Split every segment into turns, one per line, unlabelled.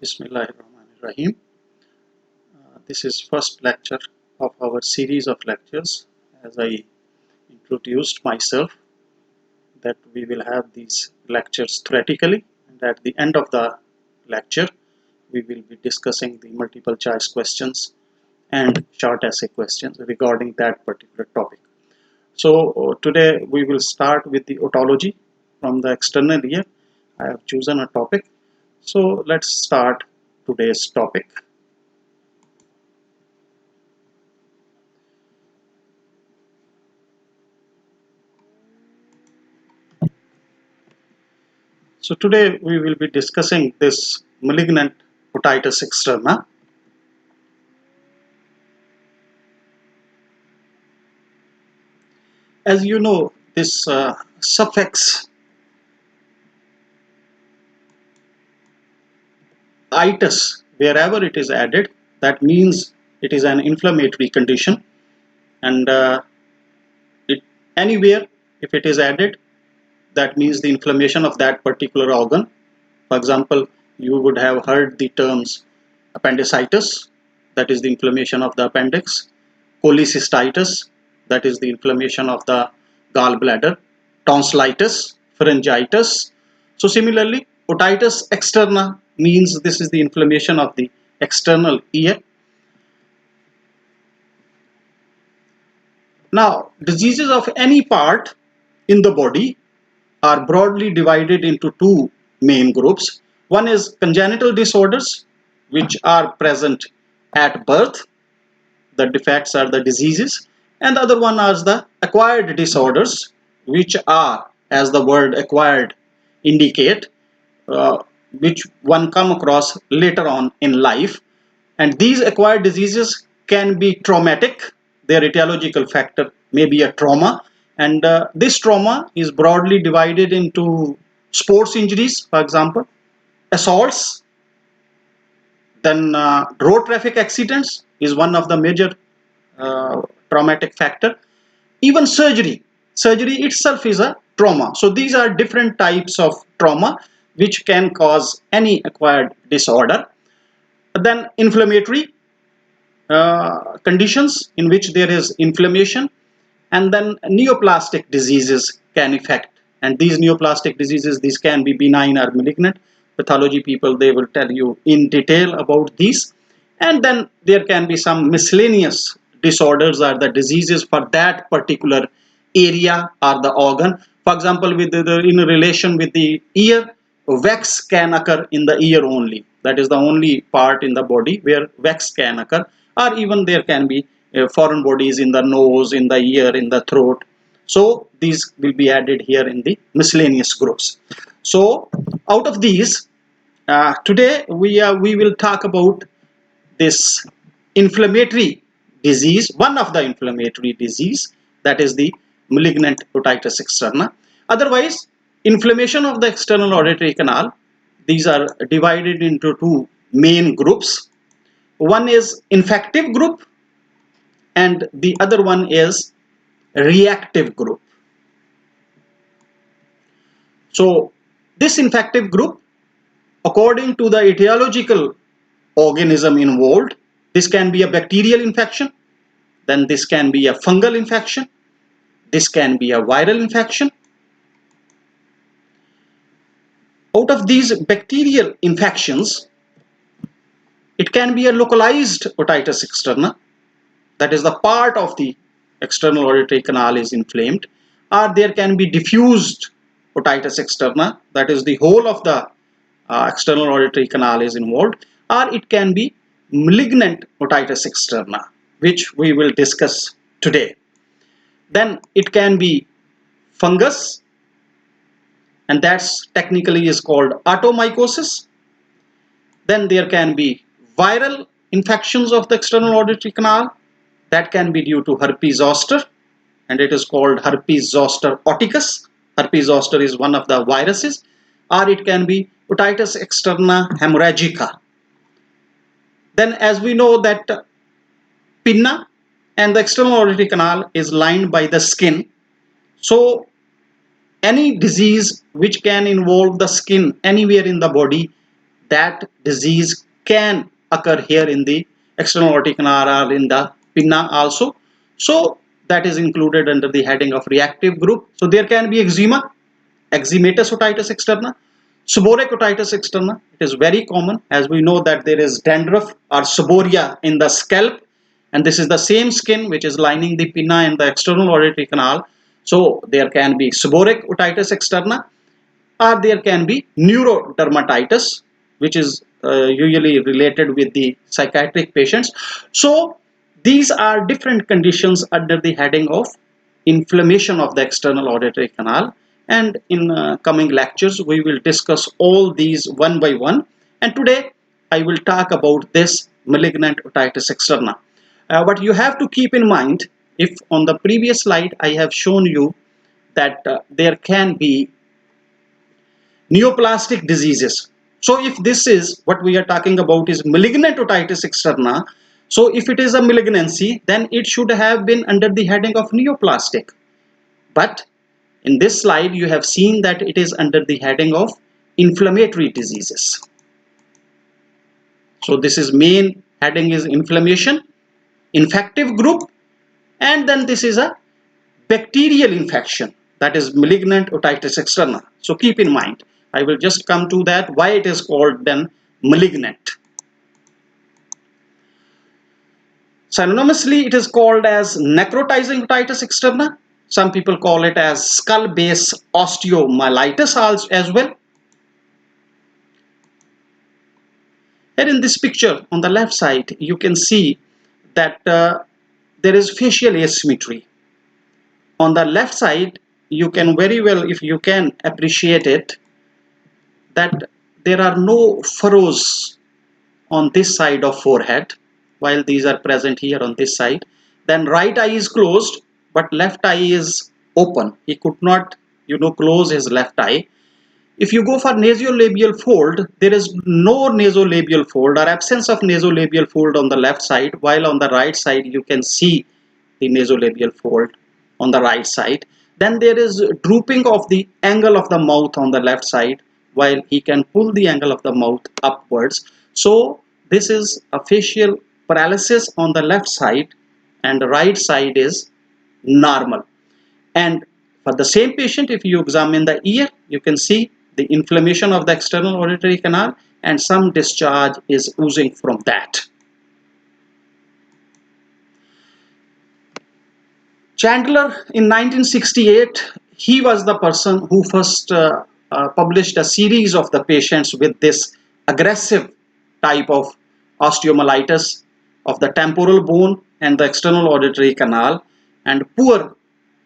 Bismillahirrahmanirrahim. This is first lecture of our series of lectures. As I introduced myself, that we will have these lectures theoretically, and at the end of the lecture we will be discussing the multiple choice questions and short essay questions regarding that particular topic. So today we will start with the otology from the external ear. I have chosen a topic. So let's start today's topic. So today we will be discussing this malignant otitis externa. As you know, this suffix itis, wherever it is added, that means it is an inflammatory condition, and anywhere if it is added, that means the inflammation of that particular organ. For example, you would have heard the terms appendicitis, that is the inflammation of the appendix; cholecystitis, that is the inflammation of the gallbladder; tonsillitis, pharyngitis. So similarly, otitis externa means this is the inflammation of the external ear. Now, diseases of any part in the body are broadly divided into two main groups. One is congenital disorders, which are present at birth. The defects are the diseases. And the other one is the acquired disorders, which are, as the word acquired indicate, which one come across later on in life. And these acquired diseases can be traumatic. Their etiological factor may be a trauma, and this trauma is broadly divided into sports injuries, for example, assaults, then road traffic accidents is one of the major traumatic factor. Even surgery itself is a trauma. So these are different types of trauma which can cause any acquired disorder. Then inflammatory conditions in which there is inflammation, and then neoplastic diseases can affect. And these neoplastic diseases, these can be benign or malignant. Pathology people, they will tell you in detail about these. And then there can be some miscellaneous disorders or the diseases for that particular area or the organ. For example, with in relation with the ear, wax can occur in the ear only. That is the only part in the body where wax can occur, or even there can be foreign bodies in the nose, in the ear, in the throat. So these will be added here in the miscellaneous groups. So out of these, today we will talk about this inflammatory disease, one of the inflammatory disease, that is the malignant otitis externa. Otherwise, inflammation of the external auditory canal, these are divided into two main groups. One is infective group and the other one is reactive group. So this infective group, according to the etiological organism involved, this can be a bacterial infection, then this can be a fungal infection, this can be a viral infection. Out of these bacterial infections, it can be a localized otitis externa, that is the part of the external auditory canal is inflamed, or there can be diffused otitis externa, that is the whole of the external auditory canal is involved, or it can be malignant otitis externa, which we will discuss today. Then it can be fungus, and that's technically is called automycosis. Then there can be viral infections of the external auditory canal, that can be due to herpes zoster, and it is called herpes zoster oticus. Herpes zoster is one of the viruses, or it can be otitis externa hemorrhagica. Then, as we know that pinna and the external auditory canal is lined by the skin, so any disease which can involve the skin anywhere in the body, that disease can occur here in the external aortic canal or in the pinna also. So that is included under the heading of reactive group. So there can be eczema, eczematous otitis externa, seborrheic otitis externa. It is very common, as we know that there is dandruff or seborrhea in the scalp, and this is the same skin which is lining the pinna and the external auditory canal. So there can be seborrheic otitis externa, or there can be neurodermatitis, which is usually related with the psychiatric patients. So these are different conditions under the heading of inflammation of the external auditory canal, and in coming lectures we will discuss all these one by one, and today I will talk about this malignant otitis externa. But you have to keep in mind, if on the previous slide I have shown you that there can be neoplastic diseases. So if this is what we are talking about is malignant otitis externa, so if it is a malignancy, then it should have been under the heading of neoplastic. But in this slide you have seen that it is under the heading of inflammatory diseases. So this is main heading is inflammation, infective group, and then this is a bacterial infection, that is malignant otitis externa. So keep in mind, I will just come to that why it is called then malignant. Synonymously it is called as necrotizing otitis externa. Some people call it as skull base osteomyelitis as well. Here in this picture on the left side you can see that there is facial asymmetry. On the left side you can very well, if you can appreciate it, that there are no furrows on this side of forehead, while these are present here on this side. Then right eye is closed but left eye is open. He could not close his left eye. If you go for nasolabial fold, there is no nasolabial fold or absence of nasolabial fold on the left side, while on the right side you can see the nasolabial fold on the right side. Then there is drooping of the angle of the mouth on the left side, while he can pull the angle of the mouth upwards. So this is a facial paralysis on the left side, and the right side is normal. And for the same patient, if you examine the ear, you can see the inflammation of the external auditory canal and some discharge is oozing from that. Chandler in 1968, he was the person who first published a series of the patients with this aggressive type of osteomyelitis of the temporal bone and the external auditory canal, and poor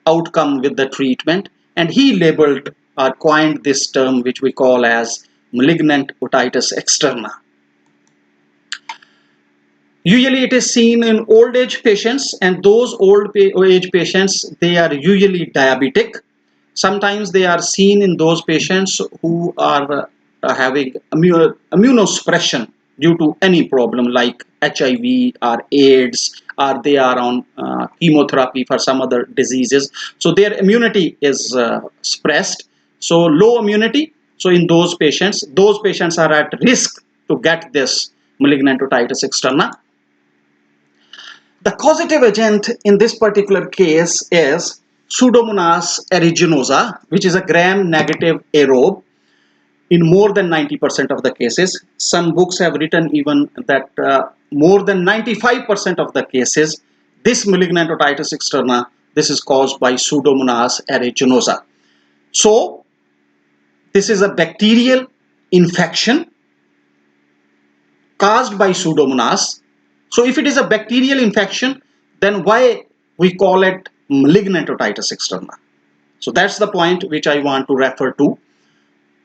outcome with the treatment, and he labeled or coined this term which we call as malignant otitis externa. Usually it is seen in old age patients, and those old age patients, they are usually diabetic. Sometimes they are seen in those patients who are having immunosuppression due to any problem like HIV or AIDS, or they are on chemotherapy for some other diseases. So their immunity is suppressed. So low immunity. So in those patients are at risk to get this malignant otitis externa. The causative agent in this particular case is Pseudomonas aeruginosa, which is a gram-negative aerobe in more than 90% of the cases. Some books have written even that more than 95% of the cases, this malignant otitis externa, this is caused by Pseudomonas aeruginosa. So this is a bacterial infection caused by Pseudomonas. So if it is a bacterial infection, then why we call it malignant otitis externa? So that's the point which I want to refer to.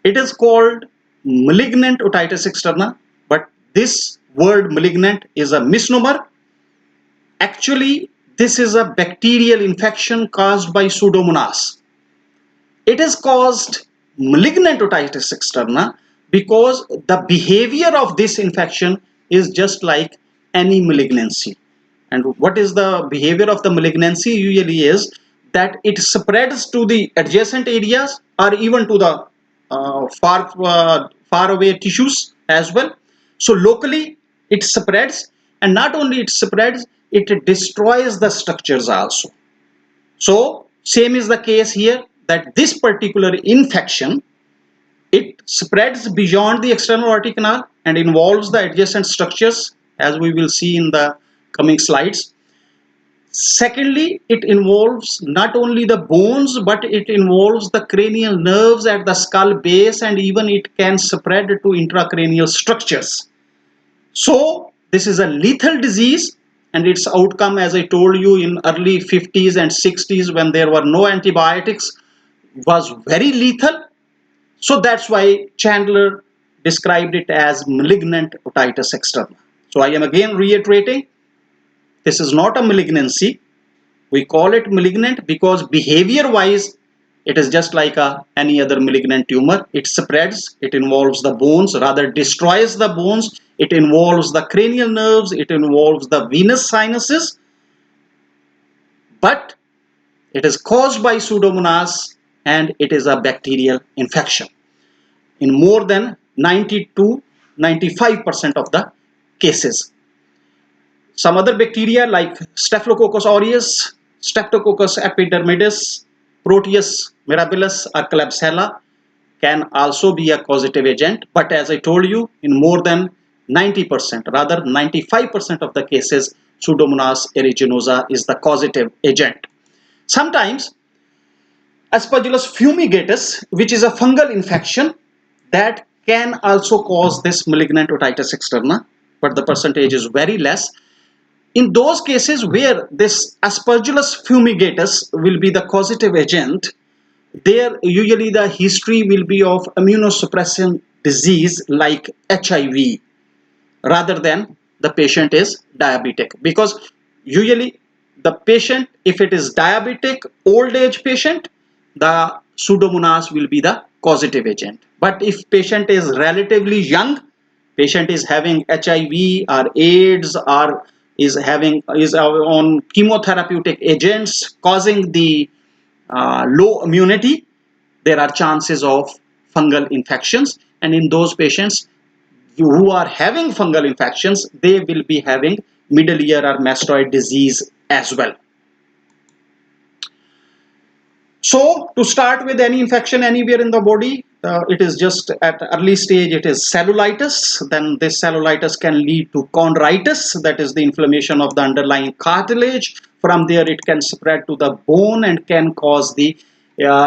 It is called malignant otitis externa, but this word malignant is a misnomer. Actually, this is a bacterial infection caused by Pseudomonas. It is caused malignant otitis externa because the behavior of this infection is just like any malignancy. And what is the behavior of the malignancy? Usually is that it spreads to the adjacent areas or even to the far away tissues, as well. So locally it spreads, and not only it spreads, it destroys the structures also. So same is the case here, that this particular infection, it spreads beyond the external aortic canal and involves the adjacent structures, as we will see in the coming slides. Secondly, it involves not only the bones, but it involves the cranial nerves at the skull base, and even it can spread to intracranial structures. So this is a lethal disease, and its outcome, as I told you, in early 50s and 60s, when there were no antibiotics, was very lethal. So that's why Chandler described it as malignant otitis externa. So I am again reiterating, this is not a malignancy. We call it malignant because behavior wise it is just like any other malignant tumor. It spreads, it involves the bones, rather destroys the bones, it involves the cranial nerves, it involves the venous sinuses, but it is caused by Pseudomonas and it is a bacterial infection in more than 90 to 95% of the cases. Some other bacteria like Staphylococcus aureus, Streptococcus epidermidis, Proteus mirabilis or Klebsiella can also be a causative agent, but as I told you, in more than 90%, rather 95% of the cases, Pseudomonas aeruginosa is the causative agent. Sometimes Aspergillus fumigatus, which is a fungal infection, that can also cause this malignant otitis externa, but the percentage is very less. In those cases where this Aspergillus fumigatus will be the causative agent, there usually the history will be of immunosuppressant disease like HIV, rather than the patient is diabetic, because usually the patient, if it is diabetic old age patient, the Pseudomonas will be the causative agent. But if patient is relatively young, patient is having HIV or AIDS, or is on chemotherapeutic agents causing the low immunity, there are chances of fungal infections, and in those patients who are having fungal infections, they will be having middle ear or mastoid disease as well. So to start with any infection anywhere in the body, it is just at early stage it is cellulitis. Then this cellulitis can lead to chondritis, that is the inflammation of the underlying cartilage. From there it can spread to the bone and can cause the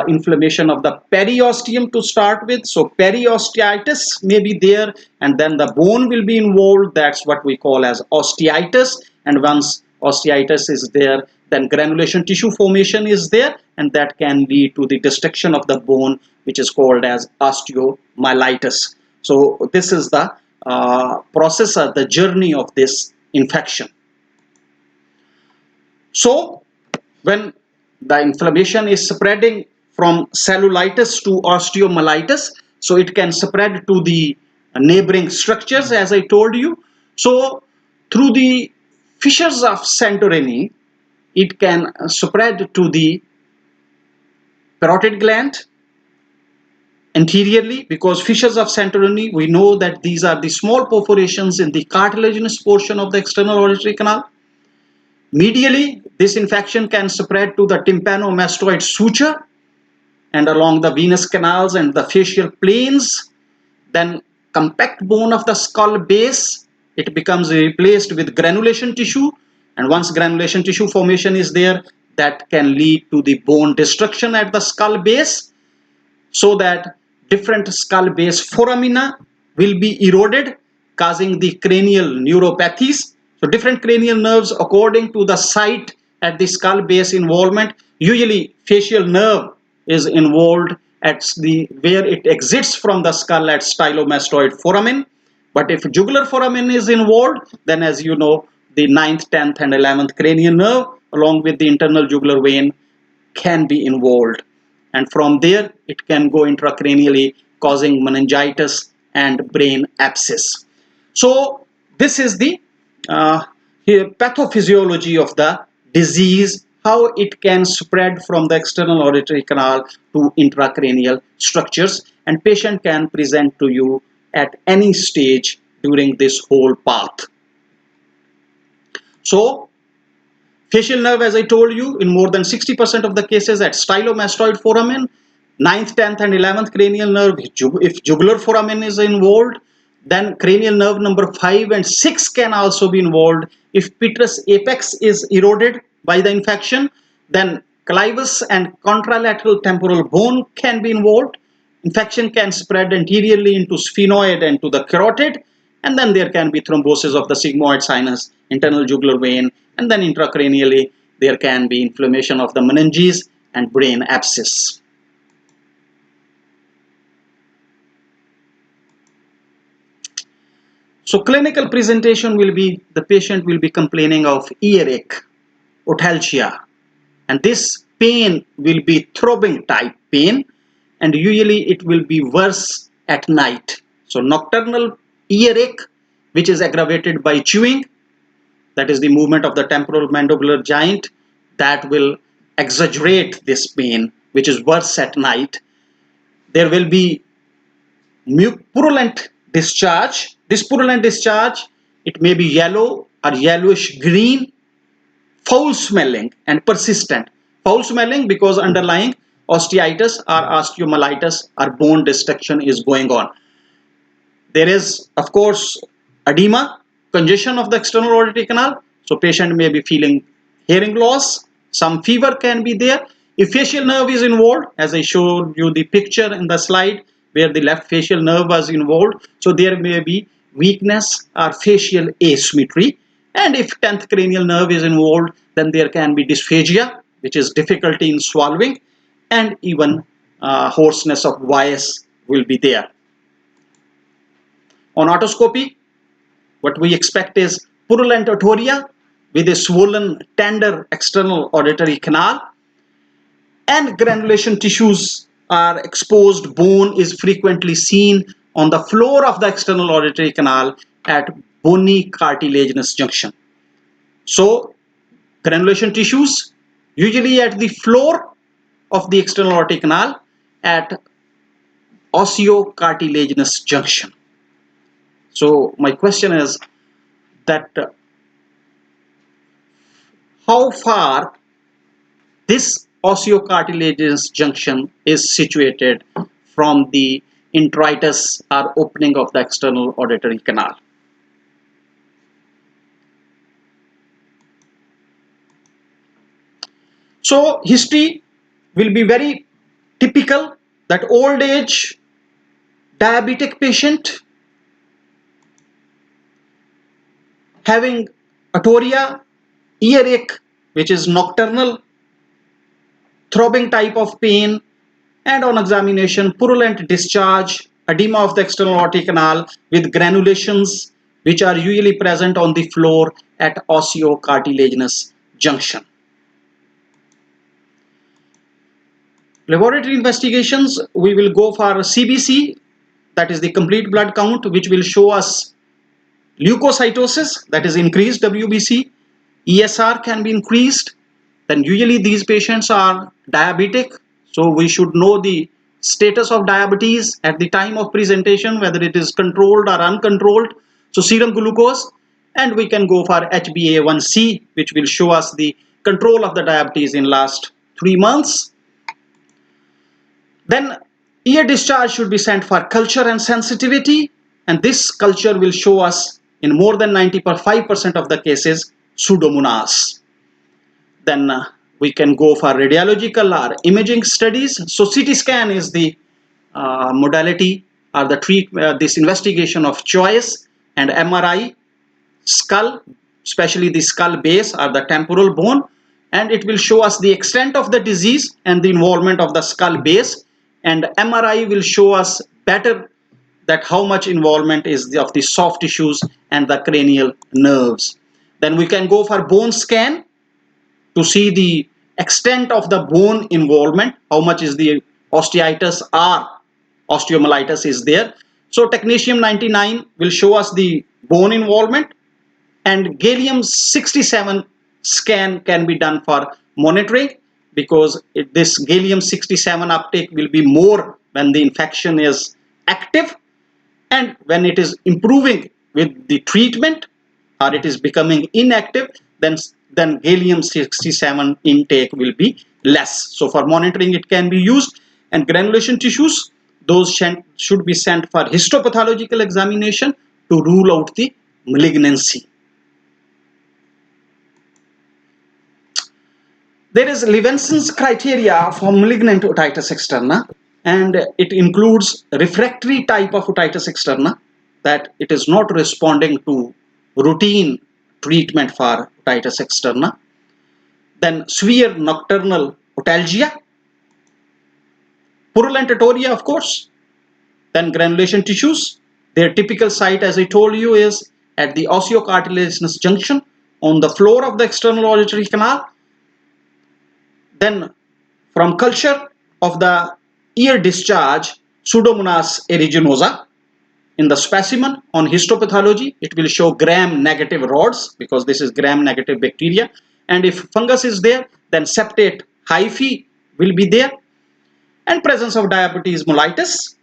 inflammation of the periosteum to start with. So periosteotitis may be there, and then the bone will be involved. That's what we call as osteitis. And once osteitis is there, then granulation tissue formation is there, and that can lead to the destruction of the bone, which is called as osteomyelitis. So this is the process or the journey of this infection. So when the inflammation is spreading from cellulitis to osteomyelitis, so it can spread to the neighboring structures, as I told you. So through the fissures of Santorini, it can spread to the parotid gland anteriorly, because fissures of Santorini, we know that these are the small perforations in the cartilaginous portion of the external auditory canal. Medially, this infection can spread to the tympanomastoid suture and along the venous canals and the facial planes. Then compact bone of the skull base, it becomes replaced with granulation tissue, and once granulation tissue formation is there, that can lead to the bone destruction at the skull base, so that different skull base foramina will be eroded, causing the cranial neuropathies. So different cranial nerves according to the site at the skull base involvement. Usually facial nerve is involved at the where it exits from the skull at stylomastoid foramen. But if jugular foramen is involved, then as you know, the 9th, 10th and 11th cranial nerve along with the internal jugular vein can be involved. And from there it can go intracranially, causing meningitis and brain abscess. So this is the pathophysiology of the disease, how it can spread from the external auditory canal to intracranial structures, and patient can present to you at any stage during this whole path. So facial nerve, as I told you, in more than 60% of the cases at stylomastoid foramen, 9th, 10th and 11th cranial nerve, if jugular foramen is involved, then cranial nerve number 5 and 6 can also be involved. If petrous apex is eroded by the infection, then clivus and contralateral temporal bone can be involved. Infection can spread anteriorly into sphenoid and to the carotid, and then there can be thrombosis of the sigmoid sinus, internal jugular vein, and then intracranially there can be inflammation of the meninges and brain abscess. So clinical presentation will be, the patient will be complaining of earache, otalgia, and this pain will be throbbing type pain, and usually it will be worse at night. So nocturnal earache, which is aggravated by chewing, that is the movement of the temporal mandibular joint, that will exaggerate this pain, which is worse at night. There will be purulent discharge. This purulent discharge, it may be yellow or yellowish green, foul smelling and persistent. Foul smelling because underlying osteitis or osteomyelitis or bone destruction is going on. There is, of course, edema, congestion of the external auditory canal. So patient may be feeling hearing loss. Some fever can be there. If facial nerve is involved, as I showed you the picture in the slide where the left facial nerve was involved, so there may be weakness or facial asymmetry. And if 10th cranial nerve is involved, then there can be dysphagia, which is difficulty in swallowing, and even hoarseness of voice will be there. On otoscopy, what we expect is purulent otorrhea with a swollen, tender external auditory canal, and granulation tissues are exposed. Bone is frequently seen on the floor of the external auditory canal at bony cartilaginous junction. So granulation tissues usually at the floor of the external auditory canal at osseo-cartilaginous junction. So my question is that how far this osseo-cartilaginous junction is situated from the introitus or opening of the external auditory canal. So history will be very typical, that old age diabetic patient having otorrhea, earache, which is nocturnal, throbbing type of pain, and on examination purulent discharge, edema of the external auditory canal with granulations which are usually present on the floor at osseo-cartilaginous junction. Laboratory investigations, we will go for CBC, that is the complete blood count, which will show us leukocytosis, that is increased WBC. ESR can be increased. Then usually these patients are diabetic, so we should know the status of diabetes at the time of presentation, whether it is controlled or uncontrolled. So serum glucose, and we can go for HbA1c, which will show us the control of the diabetes in last 3 months. Then ear discharge should be sent for culture and sensitivity, and this culture will show us in more than 95% of the cases Pseudomonas. Then we can go for radiological or imaging studies. So CT scan is the modality or the this investigation of choice, and MRI, skull, especially the skull base or the temporal bone, and it will show us the extent of the disease and the involvement of the skull base, and MRI will show us better that how much involvement is of the soft tissues and the cranial nerves. Then we can go for bone scan to see the extent of the bone involvement, how much is the osteitis or osteomyelitis is there. So technetium 99 will show us the bone involvement, and gallium 67 scan can be done for monitoring, because this gallium 67 uptake will be more when the infection is active, And when it is improving with the treatment or it is becoming inactive, then gallium 67 intake will be less. So for monitoring it can be used. And granulation tissues, those should be sent for histopathological examination to rule out the malignancy. There is Levenson's criteria for malignant otitis externa, and it includes refractory type of otitis externa, that it is not responding to routine treatment for otitis externa. Then severe nocturnal otalgia, purulent atoria, of course. Then granulation tissues, their typical site, as I told you, is at the osteocartilaginous junction on the floor of the external auditory canal. Then from culture of the ear discharge, Pseudomonas aeruginosa. In the specimen on histopathology, it will show gram-negative rods because this is gram-negative bacteria. And if fungus is there, then septate hyphae will be there. And presence of diabetes mellitus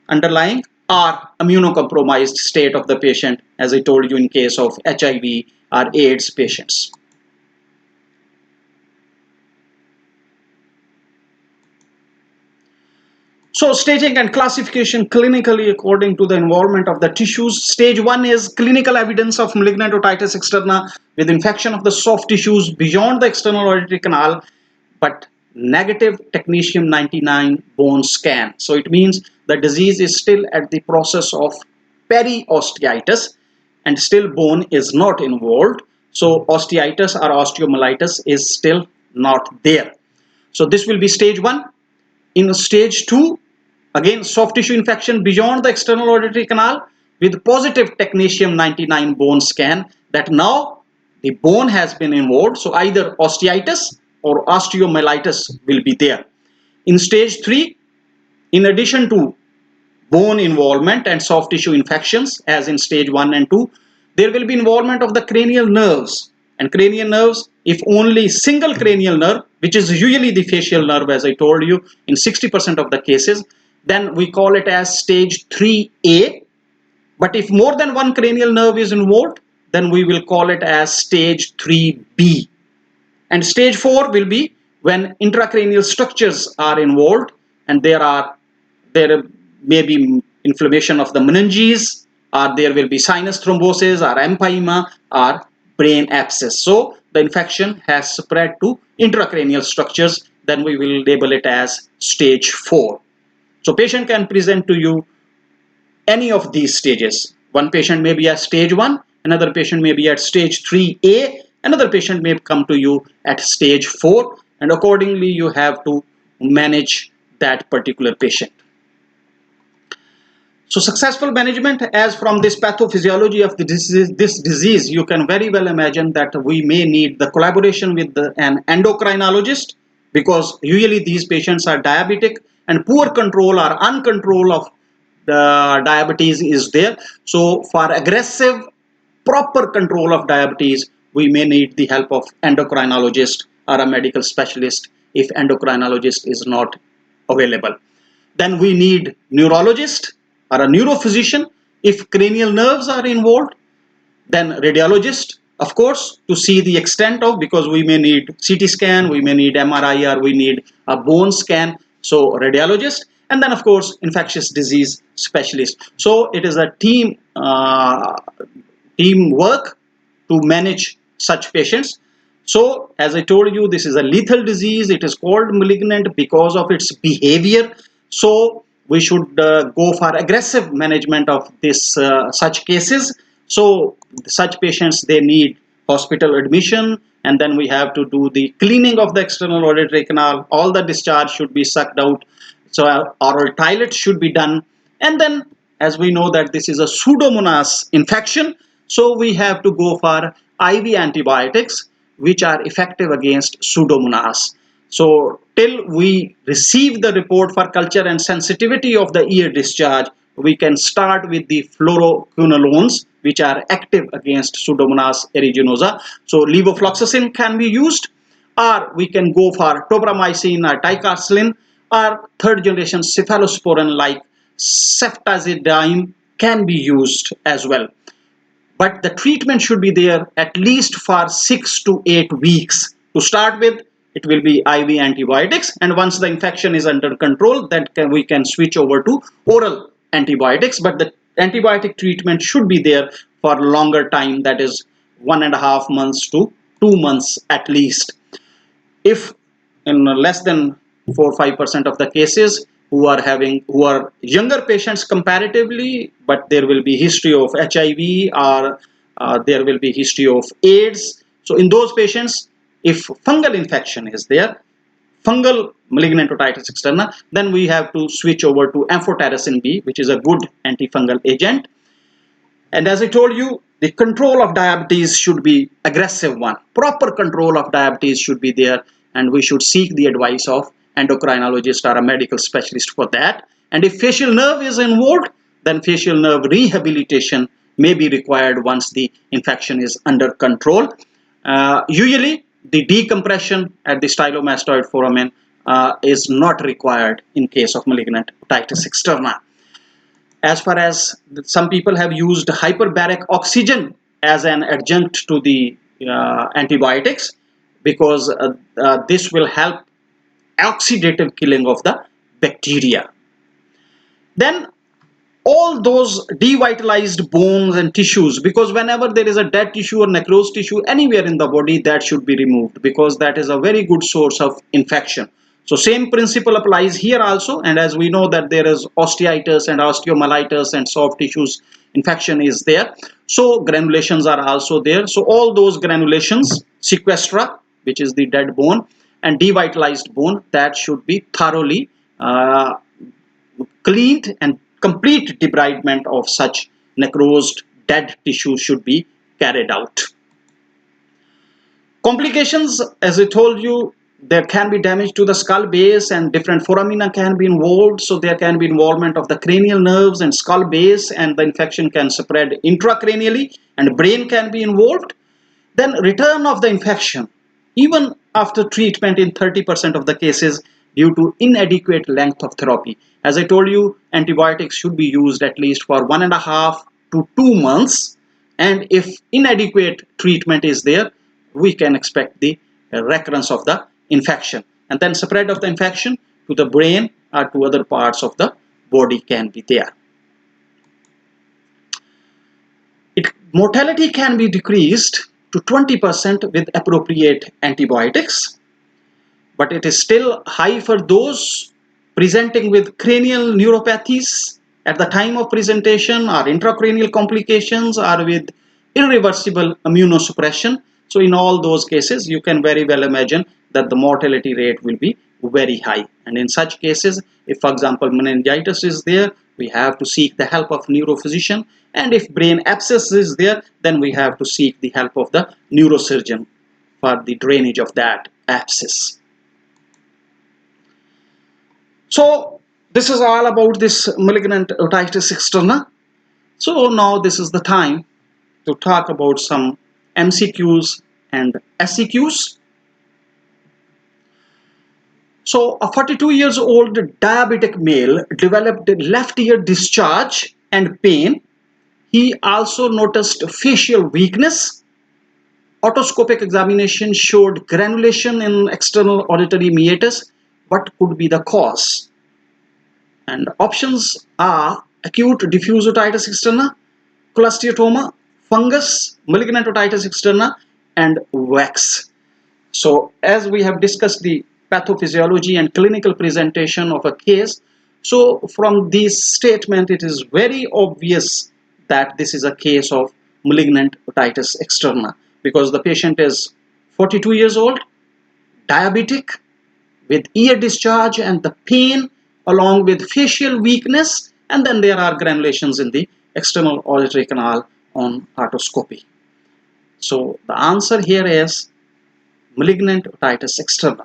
underlying or immunocompromised state of the patient, as I told you in case of HIV or AIDS patients. So staging and classification clinically according to the involvement of the tissues. Stage 1 is clinical evidence of malignant otitis externa with infection of the soft tissues beyond the external auditory canal, but negative technetium-99 bone scan. So it means the disease is still at the process of periosteitis and still bone is not involved. So osteitis or osteomyelitis is still not there. So this will be stage 1. In stage 2, again soft tissue infection beyond the external auditory canal with positive technetium-99 bone scan, that now the bone has been involved. So either osteitis or osteomyelitis will be there. In stage 3, in addition to bone involvement and soft tissue infections as in stage 1 and 2, there will be involvement of the cranial nerves. And cranial nerves, if only single cranial nerve, which is usually the facial nerve, as I told you, in 60% of the cases, then we call it as stage 3A. But if more than one cranial nerve is involved, then we will call it as stage 3B. And stage 4 will be when intracranial structures are involved and there may be inflammation of the meninges, or there will be sinus thrombosis or empyema or brain abscess. So the infection has spread to intracranial structures, then we will label it as stage 4. So patient can present to you any of these stages. One patient may be at stage 1, another patient may be at stage 3A, another patient may come to you at stage 4, and accordingly you have to manage that particular patient. So successful management, as from this pathophysiology of this disease, you can very well imagine that we may need the collaboration with an endocrinologist, because usually these patients are diabetic and poor control or uncontrol of the diabetes is there. So for aggressive proper control of diabetes, we may need the help of endocrinologist or a medical specialist if endocrinologist is not available. Then we need neurologist or a neurophysician if cranial nerves are involved. Then radiologist, of course, to see the extent of, because we may need CT scan, we may need MRI, or we need a bone scan. So radiologist, and then of course infectious disease specialist. So it is a teamwork to manage such patients. So as I told you, this is a lethal disease. It is called malignant because of its behavior. So we should go for aggressive management of this such cases. So such patients, they need hospital admission, and then we have to do the cleaning of the external auditory canal. All the discharge should be sucked out. So oral toilet should be done. And then as we know that this is a Pseudomonas infection, so we have to go for IV antibiotics which are effective against Pseudomonas. So till we receive the report for culture and sensitivity of the ear discharge, we can start with the fluoroquinolones which are active against Pseudomonas aeruginosa. So levofloxacin can be used, or we can go for tobramycin or ticarcillin, or third generation cephalosporin like ceftazidime can be used as well. But the treatment should be there at least for 6 to 8 weeks. To start with, it will be IV antibiotics, and once the infection is under control, then we can switch over to oral antibiotics. But the antibiotic treatment should be there for longer time, that is 1.5 months to 2 months at least. If in less than 4 or 5% of the cases who are younger patients comparatively, but there will be history of HIV, or there will be history of AIDS. So in those patients, if fungal infection is there, fungal malignant otitis externa, then we have to switch over to amphotericin B, which is a good antifungal agent. And as I told you, the control of diabetes should be aggressive one. Proper control of diabetes should be there, and we should seek the advice of endocrinologist or a medical specialist for that. And if facial nerve is involved, then facial nerve rehabilitation may be required once the infection is under control. Usually, the decompression at the stylomastoid foramen is not required in case of malignant otitis externa. As far as some people have used hyperbaric oxygen as an adjunct to the antibiotics, because this will help oxidative killing of the bacteria. Then all those devitalized bones and tissues, because whenever there is a dead tissue or necrosed tissue anywhere in the body, that should be removed, because that is a very good source of infection. So same principle applies here also, and as we know that there is osteitis and osteomyelitis and soft tissues infection is there, so granulations are also there. So all those granulations, sequestra, which is the dead bone, and devitalized bone, that should be thoroughly cleaned, and complete debridement of such necrosed dead tissue should be carried out. Complications, as I told you, there can be damage to the skull base and different foramina can be involved. So there can be involvement of the cranial nerves and skull base, and the infection can spread intracranially and brain can be involved. Then return of the infection, even after treatment in 30% of the cases, due to inadequate length of therapy. As I told you, antibiotics should be used at least for 1.5 to 2 months, and if inadequate treatment is there, we can expect the recurrence of the infection, and then spread of the infection to the brain or to other parts of the body can be there. Mortality can be decreased to 20% with appropriate antibiotics, but it is still high for those presenting with cranial neuropathies at the time of presentation, or intracranial complications, or with irreversible immunosuppression. So in all those cases, you can very well imagine that the mortality rate will be very high. And in such cases, if for example meningitis is there, we have to seek the help of neurophysician, and if brain abscess is there, then we have to seek the help of the neurosurgeon for the drainage of that abscess. So this is all about this malignant otitis externa. So now this is the time to talk about some MCQs and SEQs. So a 42 years old diabetic male developed left ear discharge and pain. He also noticed facial weakness. Otoscopic examination showed granulation in external auditory meatus. What could be the cause? And options are acute diffuse otitis externa, cholesteatoma, fungus, malignant otitis externa, and wax. So as we have discussed the pathophysiology and clinical presentation of a case, so from this statement it is very obvious that this is a case of malignant otitis externa, because the patient is 42 years old, diabetic, with ear discharge and the pain, along with facial weakness, and then there are granulations in the external auditory canal on otoscopy. So the answer here is malignant otitis externa.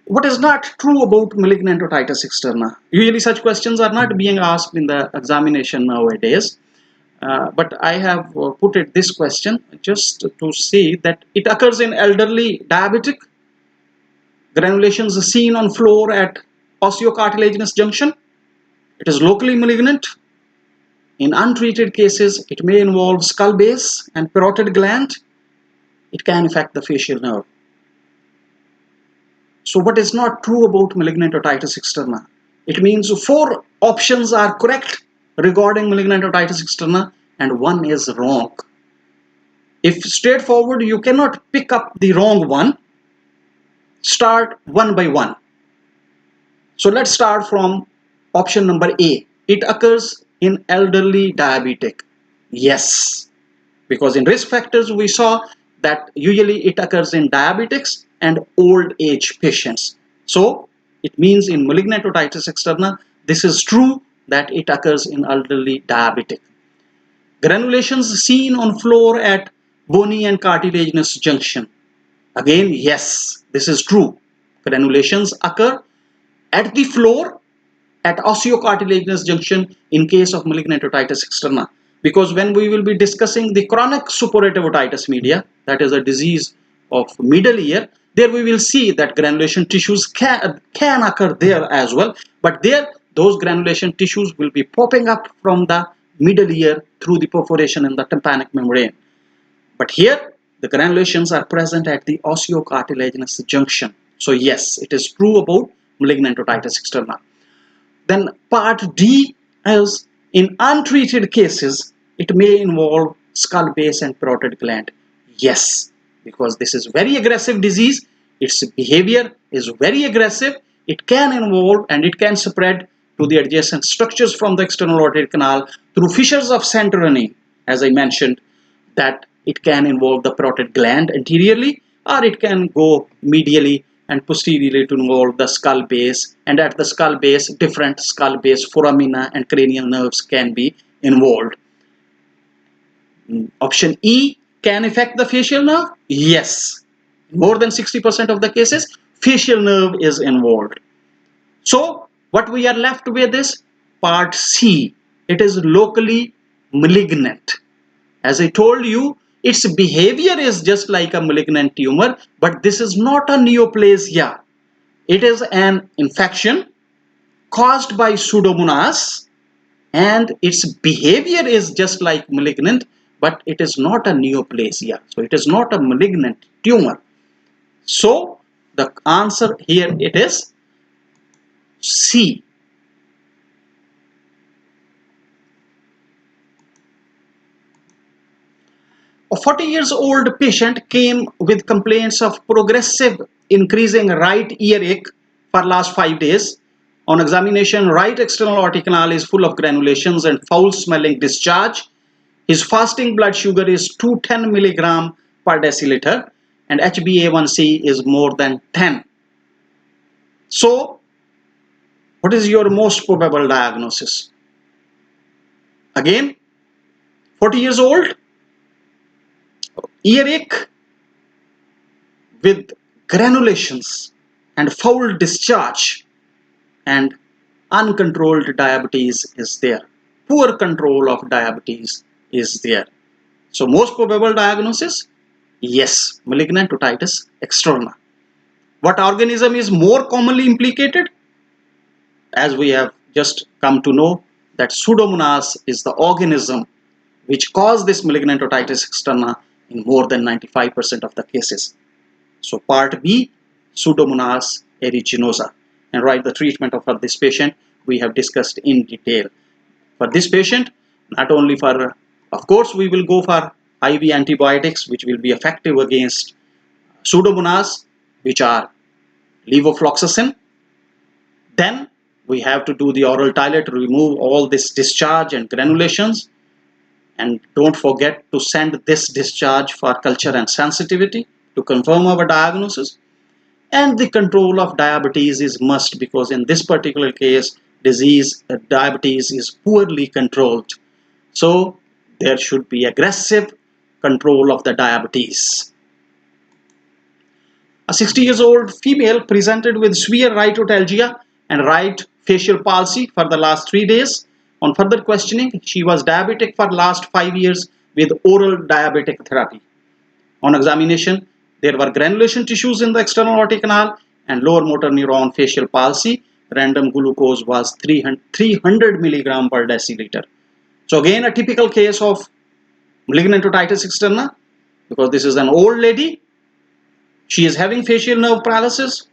What is not true about malignant otitis externa? Usually such questions are not being asked in the examination nowadays. But I have put it this question just to see that it occurs in elderly diabetic, granulations seen on floor at osteocartilaginous junction, It is locally malignant. In untreated cases, it may involve skull base and parotid gland. It can affect the facial nerve. So what is not true about malignant otitis externa? It means 4 options are correct regarding malignant otitis externa and 1 is wrong. If straightforward, you cannot pick up the wrong one. Start one by one. So let's start from option number A. It occurs in elderly diabetic. Yes, because in risk factors we saw that usually it occurs in diabetics and old age patients. So it means in malignant otitis externa, this is true that it occurs in elderly diabetic. Granulations seen on floor at bony and cartilaginous junction. Again, yes, this is true. Granulations occur at the floor at osteocartilaginous junction in case of malignant otitis externa. Because when we will be discussing the chronic suppurative otitis media, that is a disease of middle ear, there we will see that granulation tissues can occur there as well. But there, those granulation tissues will be popping up from the middle ear through the perforation in the tympanic membrane. But here, the granulations are present at the osteocartilaginous junction. So yes, it is true about malignant otitis externa. Then part D is in untreated cases, it may involve skull base and parotid gland. Yes, because this is very aggressive disease. Its behavior is very aggressive. It can involve and it can spread to the adjacent structures from the external aortic canal through fissures of Santorini, as I mentioned, that it can involve the parotid gland anteriorly or it can go medially and posteriorly to involve the skull base, and at the skull base different skull base foramina and cranial nerves can be involved. Option E, can affect the facial nerve. Yes, more than 60% of the cases facial nerve is involved. So what we are left with is part C. It is locally malignant. As I told you, its behavior is just like a malignant tumor, but this is not a neoplasia. It is an infection caused by Pseudomonas, and its behavior is just like malignant, but it is not a neoplasia. So it is not a malignant tumor. So the answer here it is C. A 40 years old patient came with complaints of progressive increasing right earache for last 5 days. On examination, right external aortic canal is full of granulations and foul smelling discharge. His fasting blood sugar is 210 milligram per deciliter and HbA1c is more than 10. So, what is your most probable diagnosis? Again, 40 years old, earache with granulations and foul discharge, and uncontrolled diabetes is there. Poor control of diabetes is there. So most probable diagnosis, yes, malignant otitis externa. What organism is more commonly implicated? As we have just come to know that Pseudomonas is the organism which cause this malignant otitis externa in more than 95% of the cases. So part B, Pseudomonas aeruginosa. And right, the treatment of this patient we have discussed in detail. For this patient, not only for, of course, we will go for IV antibiotics which will be effective against Pseudomonas, which are levofloxacin. Then we have to do the oral toilet to remove all this discharge and granulations. And don't forget to send this discharge for culture and sensitivity to confirm our diagnosis. And the control of diabetes is must, because in this particular case, diabetes is poorly controlled. So there should be aggressive control of the diabetes. A 60 years old female presented with severe right otalgia and right facial palsy for the last 3 days. On further questioning, she was diabetic for last 5 years with oral diabetic therapy. On examination, there were granulation tissues in the external aortic canal and lower motor neuron facial palsy random glucose was 300 milligram per deciliter. So again, a typical case of malignant otitis externa, because this is an old lady. She is having facial nerve paralysis.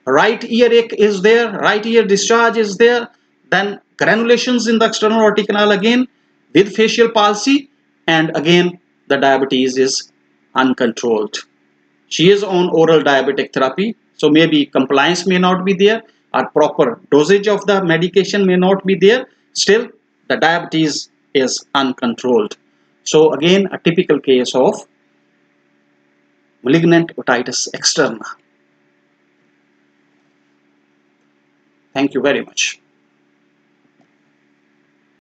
Right ear ache is there. Right ear discharge is there. Then granulations in the external aortic canal again with facial palsy. And again, the diabetes is uncontrolled. She is on oral diabetic therapy. So maybe compliance may not be there, or proper dosage of the medication may not be there. Still, the diabetes is uncontrolled. So again, a typical case of malignant otitis externa. Thank you very much.